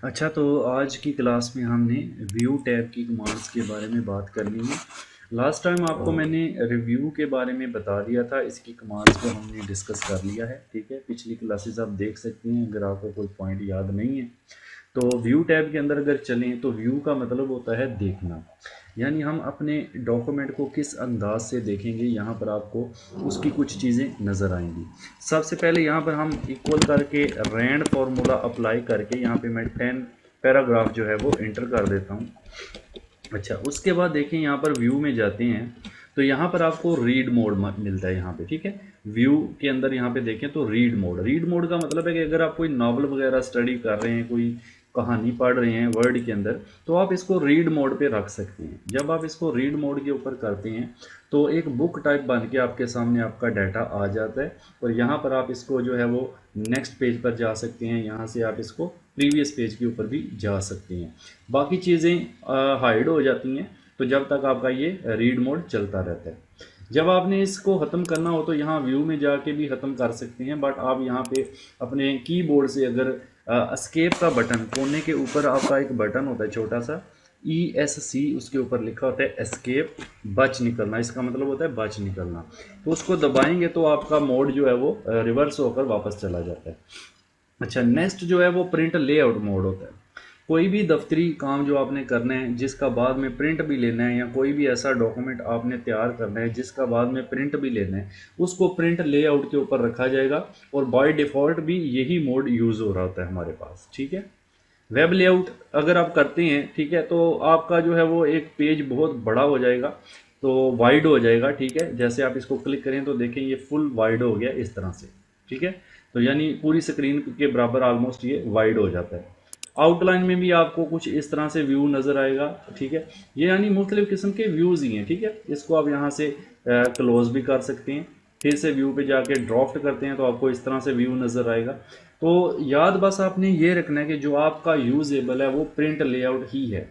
अच्छा, तो आज की क्लास में हमने व्यू टैब की कमांड्स के बारे में बात करनी है। लास्ट टाइम आपको मैंने रिव्यू के बारे में बता दिया था, इसकी कमांड्स को हमने डिस्कस कर लिया है। ठीक है, पिछली क्लासेस आप देख सकते हैं अगर आपको कोई पॉइंट याद नहीं है। तो व्यू टैब के अंदर अगर चलें तो व्यू का मतलब होता है देखना, यानी हम अपने डॉक्यूमेंट को किस अंदाज से देखेंगे, यहाँ पर आपको उसकी कुछ चीज़ें नज़र आएंगी। सबसे पहले यहाँ पर हम इक्वल करके रैंड फार्मूला अप्लाई करके यहाँ पे मैं 10 पैराग्राफ जो है वो इंटर कर देता हूँ। अच्छा, उसके बाद देखें यहाँ पर व्यू में जाते हैं तो यहाँ पर आपको रीड मोड मिलता है यहाँ पे। ठीक है, व्यू के अंदर यहाँ पे देखें तो रीड मोड का मतलब है कि अगर आप कोई नावल वगैरह स्टडी कर रहे हैं, कोई कहानी पढ़ रहे हैं वर्ड के अंदर, तो आप इसको रीड मोड पे रख सकते हैं। जब आप इसको रीड मोड के ऊपर करते हैं तो एक बुक टाइप बन के आपके सामने आपका डाटा आ जाता है, और यहाँ पर आप इसको जो है वो नेक्स्ट पेज पर जा सकते हैं, यहाँ से आप इसको प्रीवियस पेज के ऊपर भी जा सकते हैं। बाकी चीज़ें हाइड हो जाती हैं, तो जब तक आपका ये रीड मोड चलता रहता है। जब आपने इसको ख़त्म करना हो तो यहाँ व्यू में जाके भी ख़त्म कर सकते हैं, बट आप यहाँ पे अपने कीबोर्ड से अगर एस्केप का बटन, कोने के ऊपर आपका एक बटन होता है छोटा सा ESC, उसके ऊपर लिखा होता है एस्केप, बच निकलना, इसका मतलब होता है बच निकलना। तो उसको दबाएंगे तो आपका मोड जो है वो रिवर्स होकर वापस चला जाता है। अच्छा, नेक्स्ट जो है वो प्रिंट लेआउट मोड होता है। कोई भी दफ्तरी काम जो आपने करना है जिसका बाद में प्रिंट भी लेना है, या कोई भी ऐसा डॉक्यूमेंट आपने तैयार करना है जिसका बाद में प्रिंट भी लेना है, उसको प्रिंट लेआउट के ऊपर रखा जाएगा, और बाय डिफ़ॉल्ट भी यही मोड यूज़ हो रहा होता है हमारे पास। ठीक है, वेब लेआउट अगर आप करते हैं, ठीक है, तो आपका जो है वो एक पेज बहुत बड़ा हो जाएगा, तो वाइड हो जाएगा। ठीक है, जैसे आप इसको क्लिक करें तो देखें ये फुल वाइड हो गया इस तरह से। ठीक है, तो यानी पूरी स्क्रीन के बराबर ऑलमोस्ट ये वाइड हो जाता है। आउटलाइन में भी आपको कुछ इस तरह से व्यू नज़र आएगा। ठीक है, ये यानी मुख्तलिफ किस्म के व्यूज़ ही हैं। ठीक है, इसको आप यहाँ से क्लोज भी कर सकते हैं, फिर से व्यू पे जाके ड्राफ्ट करते हैं तो आपको इस तरह से व्यू नज़र आएगा। तो याद बस आपने ये रखना है कि जो आपका यूजेबल है वो प्रिंट लेआउट ही है।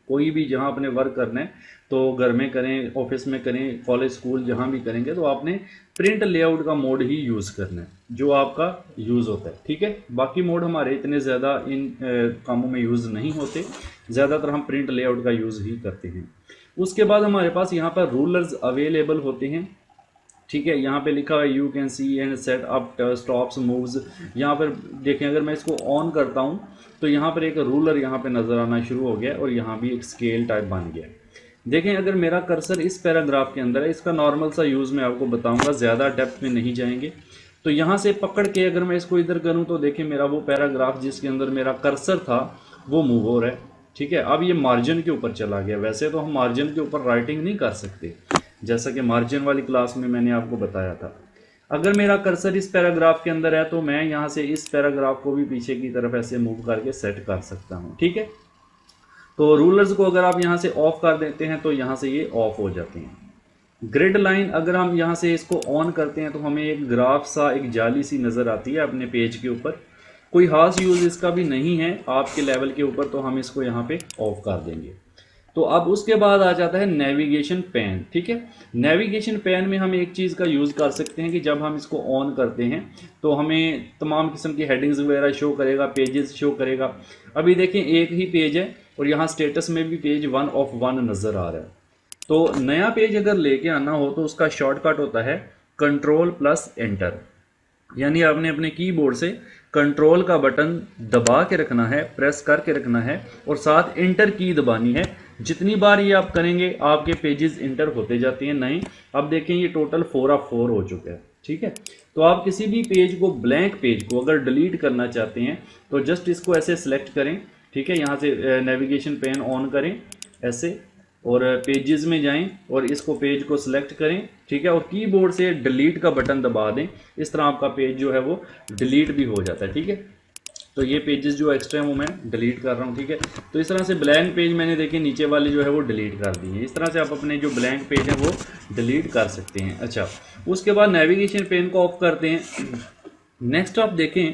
कोई भी जहाँ आपने वर्क करना है, तो घर में करें, ऑफिस में करें, कॉलेज स्कूल जहाँ भी करेंगे, तो आपने प्रिंट लेआउट का मोड ही यूज़ करना है जो आपका यूज़ होता है। ठीक है, बाकी मोड हमारे इतने ज़्यादा इन कामों में यूज़ नहीं होते, ज़्यादातर हम प्रिंट लेआउट का यूज़ ही करते हैं। उसके बाद हमारे पास यहाँ पर रूलर्स अवेलेबल होते हैं। ठीक है, यहाँ पे लिखा है you can see and set up stops moves. यहाँ पर देखें, अगर मैं इसको ऑन करता हूँ तो यहाँ पर एक रूलर यहाँ पे नज़र आना शुरू हो गया, और यहाँ भी एक स्केल टाइप बन गया। देखें, अगर मेरा कर्सर इस पैराग्राफ के अंदर है, इसका नॉर्मल सा यूज़ मैं आपको बताऊँगा, ज़्यादा डेप्थ में नहीं जाएंगे। तो यहाँ से पकड़ के अगर मैं इसको इधर करूँ तो देखें मेरा वो पैराग्राफ जिसके अंदर मेरा कर्सर था वो मूव हो रहा है। ठीक है, अब ये मार्जिन के ऊपर चला गया। वैसे तो हम मार्जिन के ऊपर राइटिंग नहीं कर सकते, जैसा कि मार्जिन वाली क्लास में मैंने आपको बताया था। अगर मेरा कर्सर इस पैराग्राफ के अंदर है तो मैं यहाँ से इस पैराग्राफ को भी पीछे की तरफ ऐसे मूव करके सेट कर सकता हूँ। ठीक है, तो रूलर्स को अगर आप यहाँ से ऑफ कर देते हैं तो यहाँ से ये ऑफ हो जाते हैं। ग्रिड लाइन अगर हम यहाँ से इसको ऑन करते हैं तो हमें एक ग्राफ सा, एक जाली सी नज़र आती है अपने पेज के ऊपर। कोई खास यूज़ इसका भी नहीं है आपके लेवल के ऊपर, तो हम इसको यहाँ पे ऑफ कर देंगे। तो अब उसके बाद आ जाता है नेविगेशन पैन। ठीक है, नेविगेशन पैन में हम एक चीज़ का यूज़ कर सकते हैं कि जब हम इसको ऑन करते हैं तो हमें तमाम किस्म की हेडिंग्स वगैरह शो करेगा, पेजेस शो करेगा। अभी देखें एक ही पेज है और यहाँ स्टेटस में भी पेज 1 ऑफ 1 नज़र आ रहा है। तो नया पेज अगर लेके आना हो तो उसका शॉर्टकट होता है Ctrl+Enter, यानी आपने अपने कीबोर्ड से कंट्रोल का बटन दबा के रखना है, प्रेस करके रखना है, और साथ इंटर की दबानी है। जितनी बार ये आप करेंगे आपके पेजेस इंटर होते जाते हैं। नहीं, अब देखें ये टोटल 4 ऑफ 4 हो चुका है। ठीक है, तो आप किसी भी पेज को, ब्लैंक पेज को अगर डिलीट करना चाहते हैं तो जस्ट इसको ऐसे सेलेक्ट करें। ठीक है, यहाँ से नेविगेशन पेन ऑन करें ऐसे, और पेजेस में जाएं और इसको पेज को सिलेक्ट करें। ठीक है, और कीबोर्ड से डिलीट का बटन दबा दें। इस तरह आपका पेज जो है वो डिलीट भी हो जाता है। ठीक है, तो ये पेजेस जो एक्स्ट्रा है वो मैं डिलीट कर रहा हूँ। ठीक है, तो इस तरह से ब्लैंक पेज मैंने देखे नीचे वाले जो है वो डिलीट कर दिए। इस तरह से आप अपने जो ब्लैंक पेज है वो डिलीट कर सकते हैं। अच्छा, उसके बाद नेविगेशन पेन को ऑफ करते हैं। नेक्स्ट आप देखें